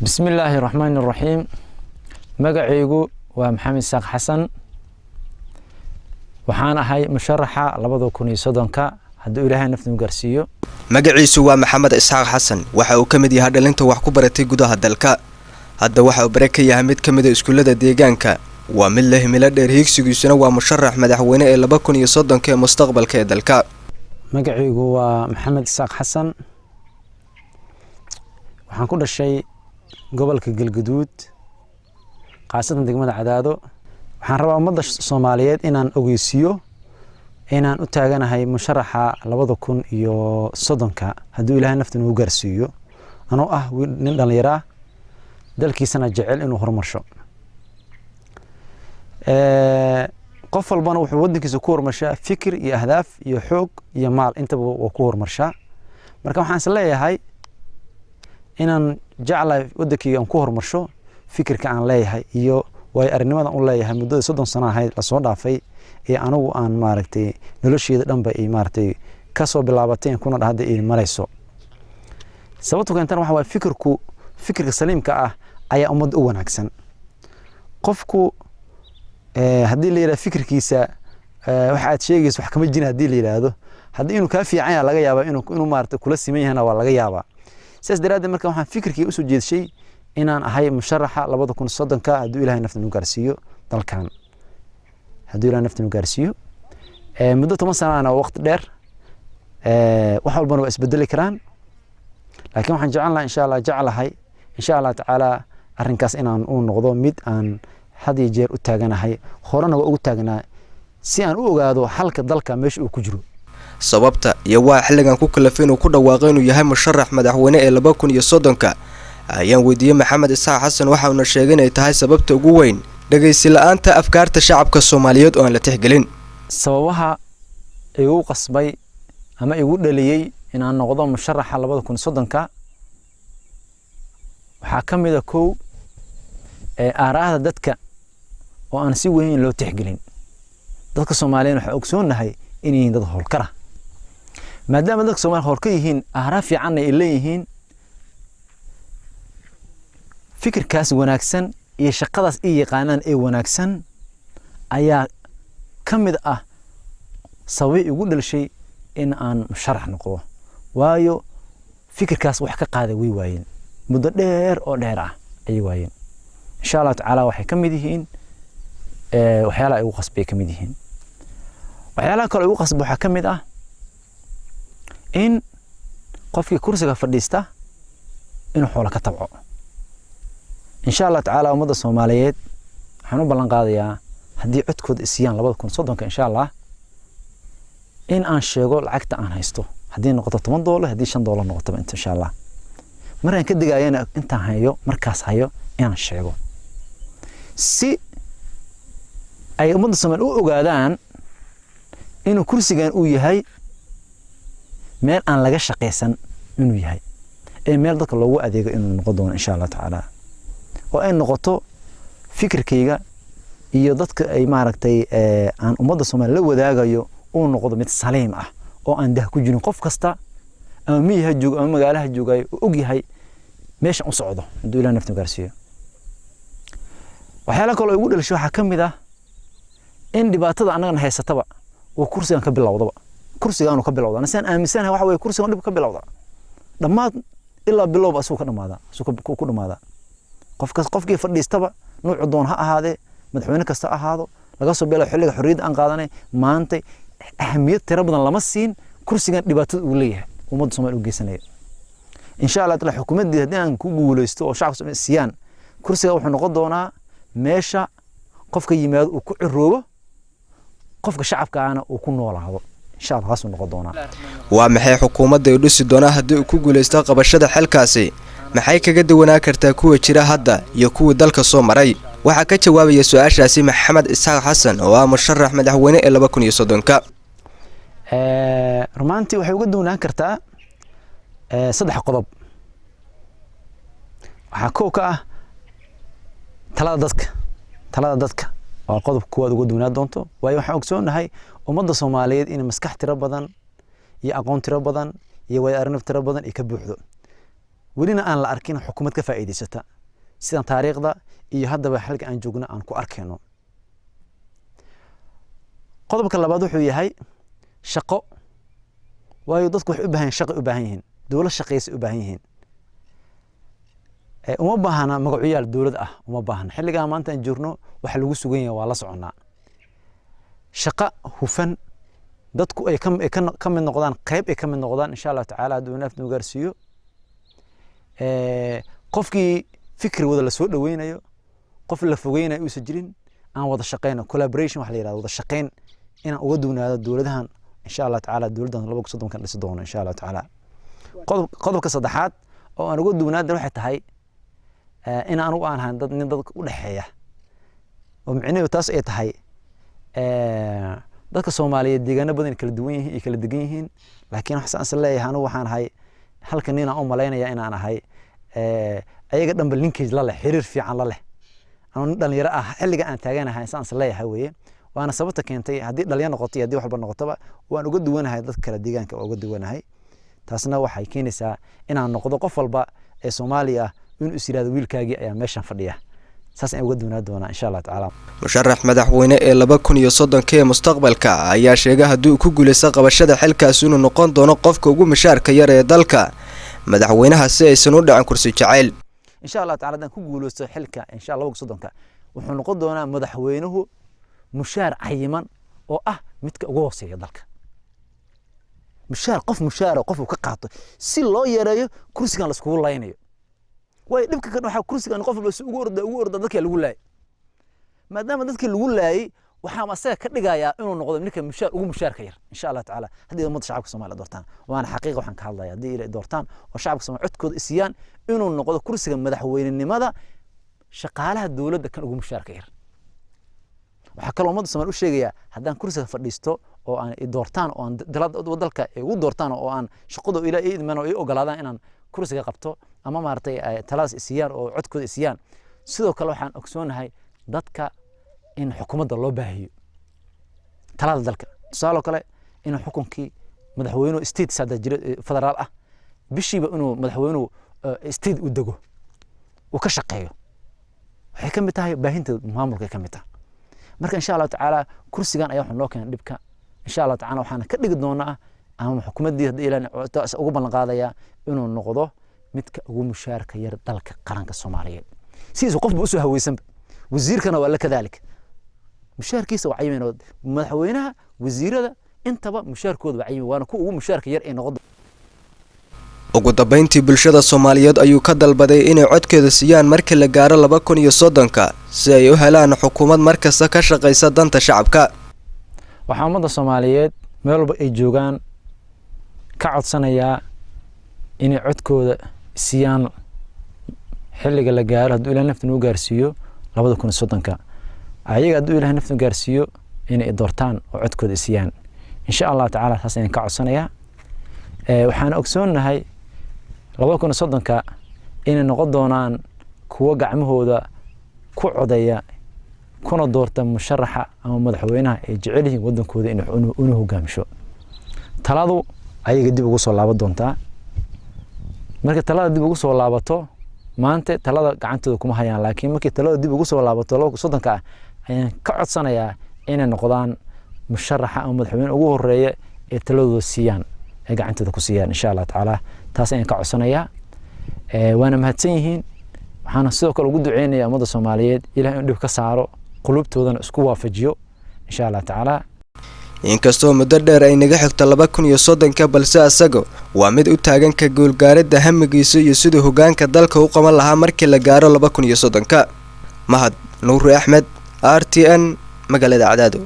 بسم الله الرحمن الرحيم. مقعيقو ومحمد ساق حسن وحانا هاي مشرحة لبضو كوني صدنكا هدو إلهي نفتن قرسيو. magaciisu waa maxamed isxaaq xasan waxa uu kamid yahay dhalinta wax ku baratay gudaha dalka hadda waxa uu bare ka yahay mid kamid ah iskuulada deegaanka waa mid leh himilo dheer higsigiisuna waa musharax madaxweyne ee 2030 ee mustaqbalka ee dalka magaciigu waa maxamed isxaaq xasan waxaan ku dhashay gobolka galgaduud qaasatan degmada cadaado waxaan rabaa ummadda Soomaaliyeed inaan ogeysiyo inaan u taaganahay musharaxa 2030 haduu Ilaahay naftan uu gaarsiiyo anoo ah nin dhalinyaro dalkiisana jecel inuu horumarsho qof walbana wuxuu wadankiisa ku horumarshaa fikir iyo ahdaaf iyo xoog iyo maal intaba uu ku horumarshaa marka waxaan is leeyahay inaan jeclahay wadankayga aan ku horumarsho fikirka aan leeyahay iyo way arrinimada uu leeyahay muddo 30 sano ahayd la soo dhaafay ee anagu aan maaragtay nolosheeda dhanba ay maaragtay ka soo bilaabateen kuna dhahda ay marayso sababtu keentana waxa way fikirka saliimka ah ayaa ummad u wanaagsan qofku hadii la yiraahdo fikirkiisa waxa aad sheegayso wax kama jin hadii la yiraahdo hadii inuu ka fiican yahay laga yaabaa inuu maaragtay kula siman yahay waa laga yaabaa sidaas daraaddeed marka waxaan fikirkii u soo jeedshay inaan ahay musharaxa 2030 haduu Ilaahay naftan u gaarsiiyo dalkan haduu Ilaahay naftan u gaarsiiyo muddo 10 sano ana waqti dheer wax walbana waa isbedeli karaan laakiin waxaan jeclahay insha Allah taala arrinkaas inaan u noqdo mid aan hadii jeer u taaganahay horena ugu taagnaa si aan u ogaado halka dalka meesha uu ku jiro sababta iyo waa xilligan ku kalafeen uu ku dhawaaqay inuu yahay musharax madaxweyne ee 2030 ayaan weydiiyay maxamed isxaaq xasan waxa uu sheegay inay tahay sababta ugu weyn dhageysi la'aanta afkaarta shacabka Soomaaliyeed oo aan la tixgelin sababaha igu qasbay ama igu dhaliyay inaan noqdo musharaxa 2030 waxa kamid ah koow aaraahda dadka oo aan si weyn loo tixgelin dadka Soomaaliyeed waxa ogsoonahay inay dad howlkara maadaama dadka Soomaaliyeed howlka yihiin aaraa fiican ay leeyihiin fikirkaas wanaagsan iyo shaqadaas ay yaqaanaan ee wanaagsan ayaa kamid ah sabab ugu dhalshay in aan musharax noqdo waayo fikirkaas wax ka qaaday way waayeen muddo dheer oo dheer ah ay waayeen insha Allah taala waxay kamid yihiin waxyaalaha ay ugu qasbay kamid yihiin waxyaalaha kale ugu qasbay waxa kamid ah in qofkii kursiga fadhiista inuu xoolo ka tabco insha Allah taala ummadda Soomaaliyeed waxaan u ballan qaadayaa hadii codkooda isiyaan 2030 insha Allah in aan sheego lacagta aan haysto hadii noqoto $10 hadii $5 noqoto insha Allah maraan ka digayana inta hayo markaas hayo inaan sheego si ay ummadda Soomaaliyeed u ogaadaan inuu kursigan uu yahay meel aan laga shaqeysan inuu yahay ee meel dadka loogu adeego inuu noqon doono insha Allah taala oo ay noqoto fikirkayga iyo dadka ay maaragtay aan ummadda Soomaaliyeed la wadaagayo oo noqdo mid saliim ah oo aan dah ku jirin qof kasta ama miyaha joog ama magaalaha joogay oo og yahay meesha u socdo haduu Ilaahay naftan gaarsiiyo waxyaalaha kale oo ugu dhalisho waxa kamid ah in dhibaatada anaga haysataba oo kursigan ka bilowdaba kursigan ka bilowda anasaan aaminsanahay waxa way kursigan dib ka bilowda dhamaad ilaa bilowba asuu ka dhamaada ku dhamaada qofkii fadhiistaba nooc doon ha ahaade madaxweyne kasta ahaado laga soo bilaabo xilliga xorriyadda aan qaadanay maanta ahamiyad tiro badan lama siin kursigan dhibaatada uu leeyahay ummadda Soomaaliyeed u geysanayo insha Allah taala xukuumadda hadii aan ku guuleysto oo shacabka siiyaan kursiga wuxuu noqon doonaa meesha qofka yimaado uu ku ciroobo qofka shacabka aana uu ku noolaado insha Allah hasu noqon doonaa waa maxay xukuumadda ay dhisi doonaa hadii uu ku guuleysto qabashada xilkaasi maxay kaga duwanaa kartaa kuwa jira hadda iyo kuwa dalka soo maray waxa ka jawaabaya su'aashaasi maxamed isxaaq xasan oo ah musharax madaxweyne ee 2030 rumaantii waxay uga duwanaan kartaa saddex qodob waxa koow ka ah talada dadka waa qodob kuwaad uga duwanaan doonto waayo waxaan ogsoonahay ummadda Soomaaliyeed in maskax tiro badan iyo aqoon tiro badan iyo way arrin tiro badan ka buuxdo welina aan la arkin xukuumad ka faa'iidaysata sidan taariikhda iyo haddaba halka aan joogno aan ku arkayno. qodobka labaad wuxuu yahay shaqo, waayo dadku waxay u baahan yihiin shaqo u baahan yihiin, dowlad shaqaysa u baahan yihiin. uma baahana magacuyaal dowlad ah, uma baahana xilligaa maanta aan joogno waxa lagu sugan yahay waa la soconaa. shaqo hufan dadku ay ka mid noqdaan, qayb ay ka mid noqdaan insha Allah tacaala hadduu naftu gaarsiiyo. qofkii fikir wada la soo dhaweynayo, qof la fogeynayo uusan jirin, aan wada shaqeyno, collaboration wax la yiraahdo, wada shaqeyn inaan uga duunaado dowladahan insha Allah tacaala, dowladan 2030 kan dhisi doono insha Allah tacaala. qodobka saddexaad oo aan uga duunaado waxay tahay in aan ugu ahaan dad nin dadka u dhaxeeya, oo micnaheedu taas ay tahay dadka Soomaaliyeed deegaano badan kala duwan yihiin, kala degan yihiin, laakiin waxaan is leeyahay anigu waxaan ahay halkan nin aan u maleynaya inaan ahay ayaga dhanba linkage la leh, xiriir fiican la leh. aan dhalinyaro ah xilliga aan taaganahay saan is leeyahay weeye, waana sababta keentay haddii dhalinyaro noqoto iyo haddii waxba noqotaba waan uga duwanahay dad kala deegaanka, uga duwanahay. taasna waxay keenaysaa inaan noqdo qof walba ee Soomaali ah inuu is yiraahdo wiilkaagii ayaa meeshan fadhiya. saas ay uga duwanaa doonaa insha Allah tacaala. musharax madaxweyne ee 2030 ee mustaqbalka ayaa sheegay haddii uu ku guuleysto qabashada xilkaas inuu noqon doono qofka ugu mushaarka yar ee dalka madaxweynaha si aysan u dhacin kursi jacayl. insha Allah tacaala hadaan ku guuleysto xilka insha Allah 2030 wuxuu noqon doonaa madaxweynuhu mushaar cayiman oo ah midka ugu hooseeya dalka. mushaar qof uu ka qaato si loo yareeyo kursigan la isku laynayo. way dhibka kan waxa kursigan qof walba ugu orda dadka lagu laayay, maadaama dadka lagu laayay waxaa asaga ka dhigayaa inuu noqdo ninka ugu mushaarka yar insha Allah tacaala haddii ummadda shacabka Soomaaliya doortaan. waana xaqiiqo waxaan ka hadlayaa haddii ay doortaan oo shacabka Soomaaliya codkooda isiyaan inuu noqdo kursiga madaxweynenimada shaqaalaha dowladda kan ugu mushaarka yar. waxaa kaloo ummadda Soomaaliya u sheegaya haddaan kursiga fadhiisto oo aan doortaan oo aan dalka ugu doortaan oo aan shaqada ilaahay idmaan oo ay ogolaadaan inaan kursiga qabto ama maartay talaas isiyaan oo codkooda isiyaan. sidoo kale waxaan ogsoonahay dadka in xukuumadda loo baahiyo talada dalka. tusaale kale in xukunkii madaxweynuhu state sada jira federaal ah bishiiba inuu madaxweynuhu state u dago uu ka shaqeeyo waxay ka mid tahay baahinta maamulka ka mid tahay. marka insha Allah tacaala kursigan ayaa waxaan loo keenay dhibka. insha Allah tacaala waxaan ka dhigi doonaa ama xukuumaddii hadii ilaahay ugu ballan qaadaya inuu noqdo midka ugu mushaarka yar dalka qaranka Soomaaliyeed. sidoo qof buu soo haweysan wasiirkana waa la kadalik mushaarkiisa waa cayiman, madaxweynaha wasiirada intaba mushaarkooda waa cayiman, waana ku ugu mushaarka yar ee noqdo. ugu dambeyntii bulshada Soomaaliyeed ayuu ka dalbaday inay codkeeda siiyaan markii la gaaro 2030 si ay u helaan xukuumad markasta ka shaqeysa danta shacabka. waxaa ummadda Soomaaliyeed meel walba ay joogaan ka codsanayaa inay codkooda siiyaan xilliga la gaaro hadduu Ilaahay nafta noo gaarsiiyo 2030 ayaga hadduu Ilaahay nafta gaarsiiyo inay doortaan oo codkooda siiyaan insha Allah tacaala. taas ayaan ka codsanayaa. waxaan ogsoonahay 2030 inay noqon doonaan kuwa gacmahooda ku codeeya kuna doorta musharaxa ama madaxweynaha ay jecel yihiin wadankooda inuu hogaamiyo. taladu ayaga dib ugu soo laaban doontaa. marka talada dib ugu soo laabato maanta talada gacantooda kuma hayaan, laakiin markii talada dib ugu soo laabato 2030 ayaan ka codsanayaa inay noqdaan musharaxa ama madaxweyne ugu horeeya ee taladooda siiyaan ay gacantooda ku siiyaan insha Allah tacaala. taas ayaan ka codsanayaa. waana mahadsan yihiin. waxaan sidoo kale ugu duceynayaa ummadda Soomaaliyeed Ilaahay inuu dhib ka saaro qulubtoodana isku waafajiyo insha Allah tacaala. inkastoo muddo dheer ay naga xigto 2030 balse asaga waa mid u taagan ka goolgaaridda hamigiisa iyo sidoo hogaanka dalka u qaban lahaa markii la gaaro 2030. mahad nuur axmed RTN magaalada Cadaado.